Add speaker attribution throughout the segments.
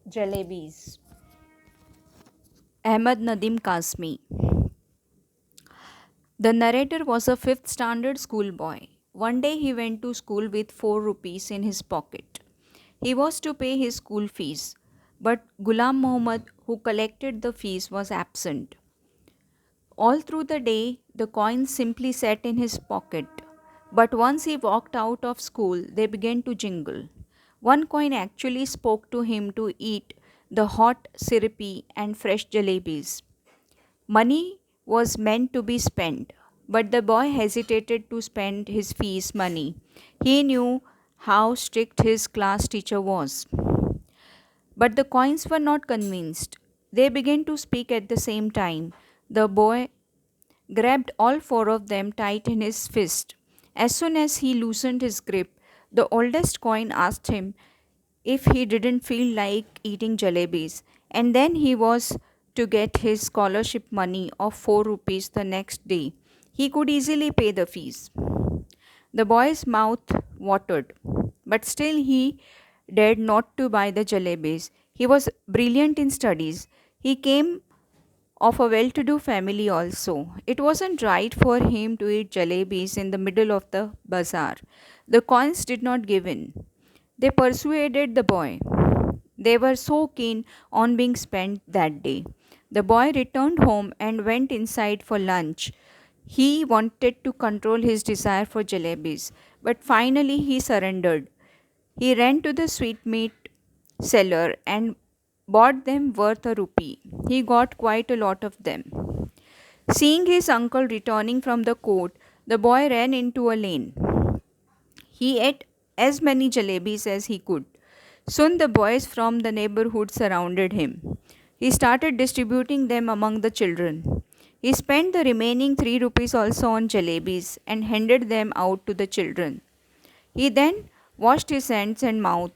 Speaker 1: Jalebis. Ahmad Nadim Kasmi. The narrator was a fifth standard schoolboy. One day he went to school with 4 rupees in his pocket. He was to pay his school fees, but Ghulam Muhammad, who collected the fees, was absent. All through the day, the coins simply sat in his pocket. But once he walked out of school, they began to jingle. One coin actually spoke to him to eat the hot, syrupy, and fresh jalebis. Money was meant to be spent, but the boy hesitated to spend his fees money. He knew how strict his class teacher was. But the coins were not convinced. They began to speak at the same time. The boy grabbed all 4 of them tight in his fist. As soon as he loosened his grip, the oldest coin asked him if he didn't feel like eating jalebis, and then he was to get his scholarship money of 4 rupees the next day. He could easily pay the fees. The boy's mouth watered, but still he dared not to buy the jalebis. He was brilliant in studies. He came of a well to do family also. It wasn't right for him to eat jalebis in the middle of the bazaar. The coins did not give in. They persuaded the boy. They were so keen on being spent that day. The boy returned home and went inside for lunch. He wanted to control his desire for jalebis, but finally he surrendered. He ran to the sweetmeat seller and bought them worth a rupee. He got quite a lot of them. Seeing his uncle returning from the court, the boy ran into a lane. He ate as many jalebis as he could. Soon the boys from the neighborhood surrounded him. He started distributing them among the children. He spent the remaining 3 rupees also on jalebis and handed them out to the children. He then washed his hands and mouth.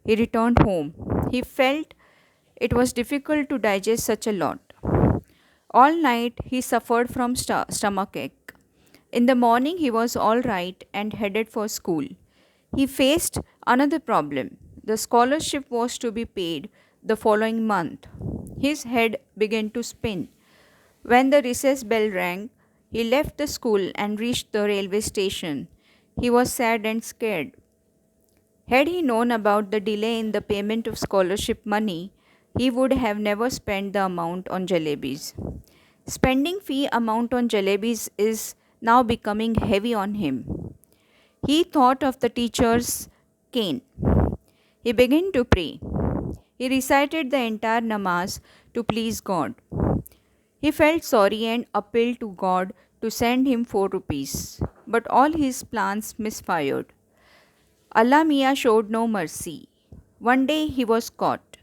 Speaker 1: He returned home. He felt it was difficult to digest such a lot. All night he suffered from stomachache. In the morning he was all right and headed for school. He faced another problem. The scholarship was to be paid the following month. His head began to spin. When the recess bell rang, he left the school and reached the railway station. He was sad and scared. Had he known about the delay in the payment of scholarship money, he would have never spent the amount on jalebis. Spending fee amount on jalebis is now becoming heavy on him. He thought of the teacher's cane. He began to pray. He recited the entire namaz to please God. He felt sorry and appealed to God to send him 4 rupees. But all his plans misfired. Allah Mia showed no mercy. One day he was caught.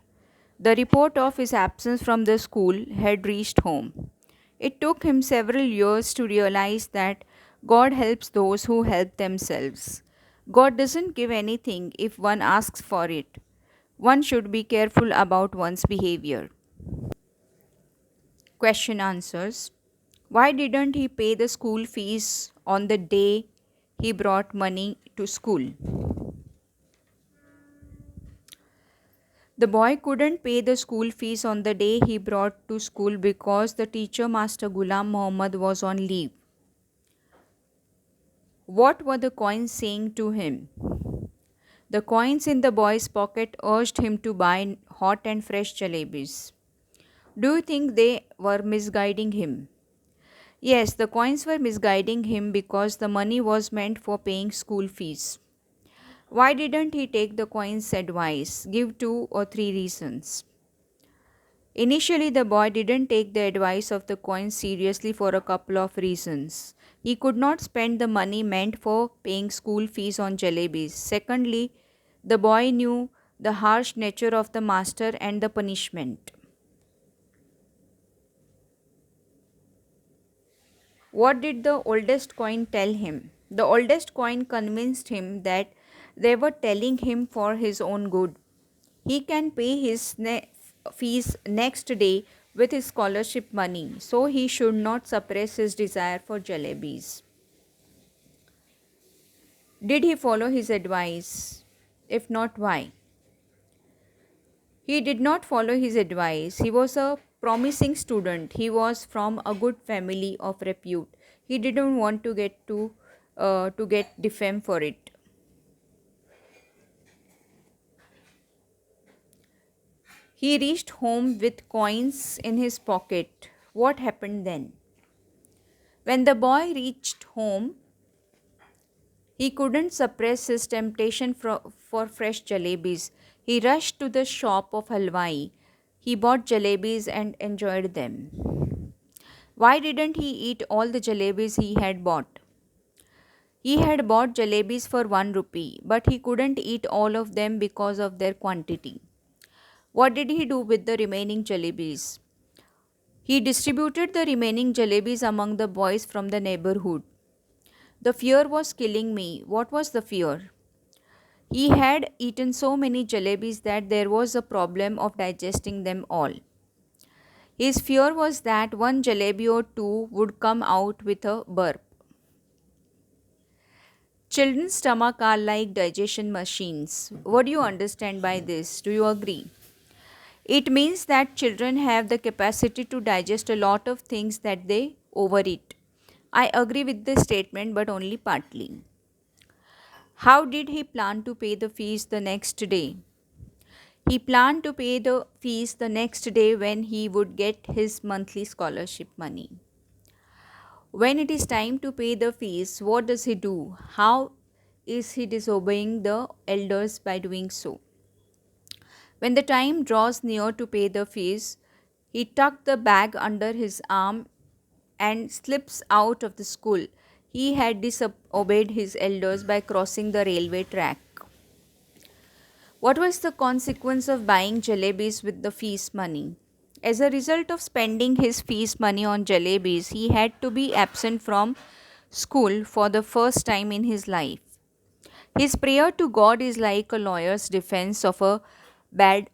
Speaker 1: The report of his absence from the school had reached home. It took him several years to realize that God helps those who help themselves. God doesn't give anything if one asks for it. One should be careful about one's behavior. Question answers. Why didn't he pay the school fees on the day he brought money to school? The boy couldn't pay the school fees on the day he brought to school because the teacher Master Ghulam Muhammad was on leave. What were the coins saying to him? The coins in the boy's pocket urged him to buy hot and fresh jalebis. Do you think they were misguiding him? Yes, the coins were misguiding him because the money was meant for paying school fees. Why didn't he take the coins' advice? Give 2 or 3 reasons. Initially, the boy didn't take the advice of the coins seriously for a couple of reasons. He could not spend the money meant for paying school fees on jalebis. Secondly, the boy knew the harsh nature of the master and the punishment. What did the oldest coin tell him? The oldest coin convinced him that they were telling him for his own good. He can pay his fees next day with his scholarship money, so he should not suppress his desire for jalebis. Did he follow his advice? If not, why? He did not follow his advice. He was a promising student. He was from a good family of repute. He didn't want to get defamed for it. He reached home with coins in his pocket. What happened then? When the boy reached home, he couldn't suppress his temptation for fresh jalebis. He rushed to the shop of halwai. He bought jalebis and enjoyed them. Why didn't he eat all the jalebis he had bought? He had bought jalebis for 1 rupee, but he couldn't eat all of them because of their quantity. What did he do with the remaining jalebis? He distributed the remaining jalebis among the boys from the neighborhood. The fear was killing me. What was the fear? He had eaten so many jalebis that there was a problem of digesting them all. His fear was that one jalebi or two would come out with a burp. Children's stomach are like digestion machines. What do you understand by this? Do you agree? It means that children have the capacity to digest a lot of things that they overeat. I agree with this statement, but only partly. How did he plan to pay the fees the next day? He planned to pay the fees the next day when he would get his monthly scholarship money. When it is time to pay the fees, what does he do? How is he disobeying the elders by doing so? When the time draws near to pay the fees, he tucks the bag under his arm and slips out of the school. He had disobeyed his elders by crossing the railway track. What was the consequence of buying jalebis with the fees money? As a result of spending his fees money on jalebis, he had to be absent from school for the first time in his life. His prayer to God is like a lawyer's defense of a bad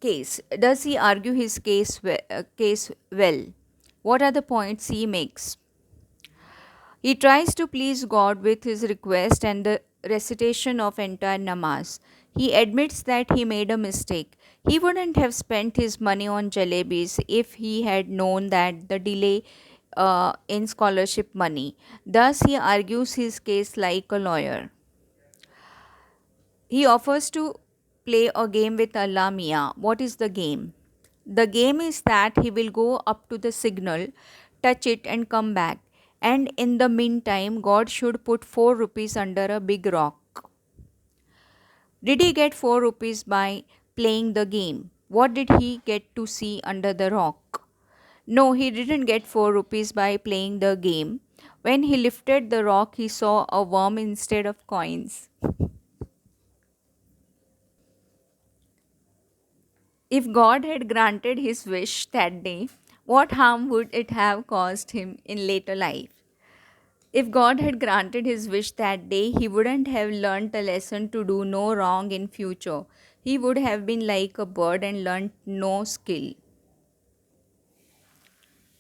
Speaker 1: case. Does he argue his case well? What are the points he makes? He tries to please God with his request and the recitation of entire namaz. He admits that he made a mistake. He wouldn't have spent his money on jalebis if he had known that the delay in scholarship money. Thus, he argues his case like a lawyer. He offers to play a game with Allah Mia. What is the game? The game is that he will go up to the signal, touch it, and come back. And in the meantime, God should put 4 rupees under a big rock. Did he get 4 rupees by playing the game? What did he get to see under the rock? No, he didn't get 4 rupees by playing the game. When he lifted the rock, he saw a worm instead of coins. If God had granted his wish that day, what harm would it have caused him in later life? If God had granted his wish that day, he wouldn't have learnt a lesson to do no wrong in future. He would have been like a bird and learnt no skill.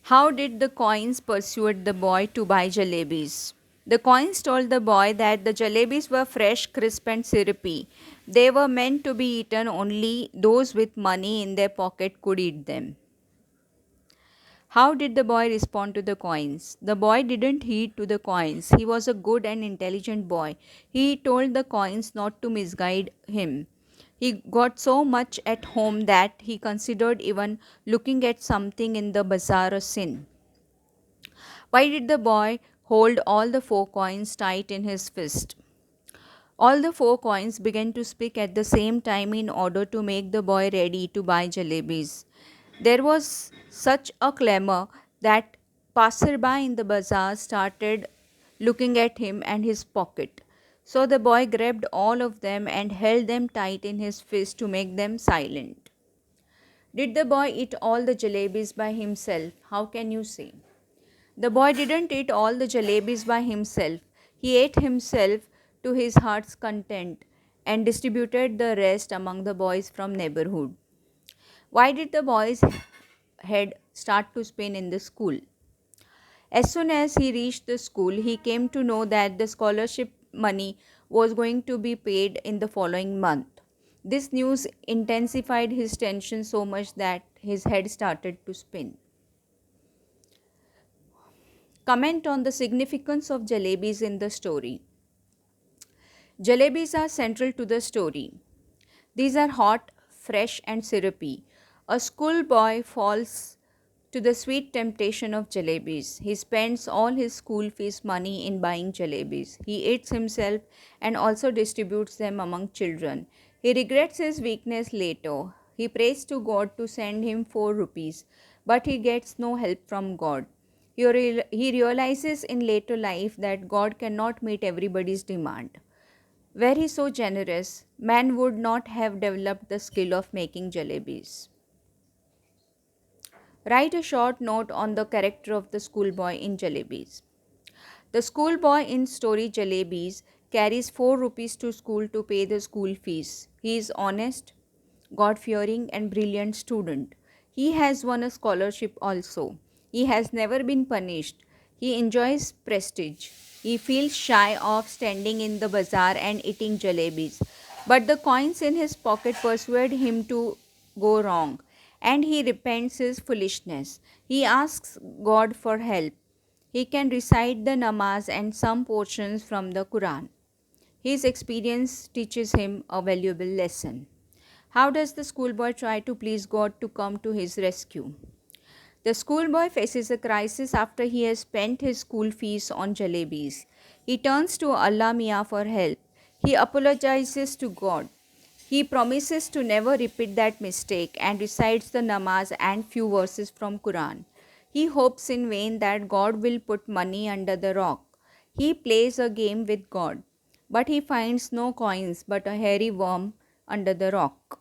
Speaker 1: How did the coins persuade the boy to buy jalebis? The coins told the boy that the jalebis were fresh, crisp, and syrupy. They were meant to be eaten, only those with money in their pocket could eat them. How did the boy respond to the coins? The boy didn't heed to the coins. He was a good and intelligent boy. He told the coins not to misguide him. He got so much at home that he considered even looking at something in the bazaar a sin. Why did the boy hold all the 4 coins tight in his fist? All the 4 coins began to speak at the same time in order to make the boy ready to buy jalebis. There was such a clamor that passerby in the bazaar started looking at him and his pocket. So the boy grabbed all of them and held them tight in his fist to make them silent. Did the boy eat all the jalebis by himself? How can you say? The boy didn't eat all the jalebis by himself. He ate himself to his heart's content and distributed the rest among the boys from neighborhood. Why did the boy's head start to spin in the school? As soon as he reached the school, he came to know that the scholarship money was going to be paid in the following month. This news intensified his tension so much that his head started to spin. Comment on the significance of jalebis in the story. Jalebis are central to the story. These are hot, fresh, and syrupy. A schoolboy falls to the sweet temptation of jalebis. He spends all his school fees money in buying jalebis. He eats himself and also distributes them among children. He regrets his weakness later. He prays to God to send him 4 rupees, but he gets no help from God. He realizes in later life that God cannot meet everybody's demand. Were he so generous, man would not have developed the skill of making jalebis. Write a short note on the character of the schoolboy in Jalebis. The schoolboy in story Jalebis carries 4 rupees to school to pay the school fees. He is honest, God fearing, and brilliant student. He has won a scholarship also. He has never been punished. He enjoys prestige. He feels shy of standing in the bazaar and eating jalebis. But the coins in his pocket persuade him to go wrong, and he repents his foolishness. He asks God for help. He can recite the namaz and some portions from the Quran. His experience teaches him a valuable lesson. How does the schoolboy try to please God to come to his rescue? The schoolboy faces a crisis after he has spent his school fees on jalebis. He turns to Allah Mia for help. He apologizes to God. He promises to never repeat that mistake and recites the namaz and few verses from Quran. He hopes in vain that God will put money under the rock. He plays a game with God, but he finds no coins but a hairy worm under the rock.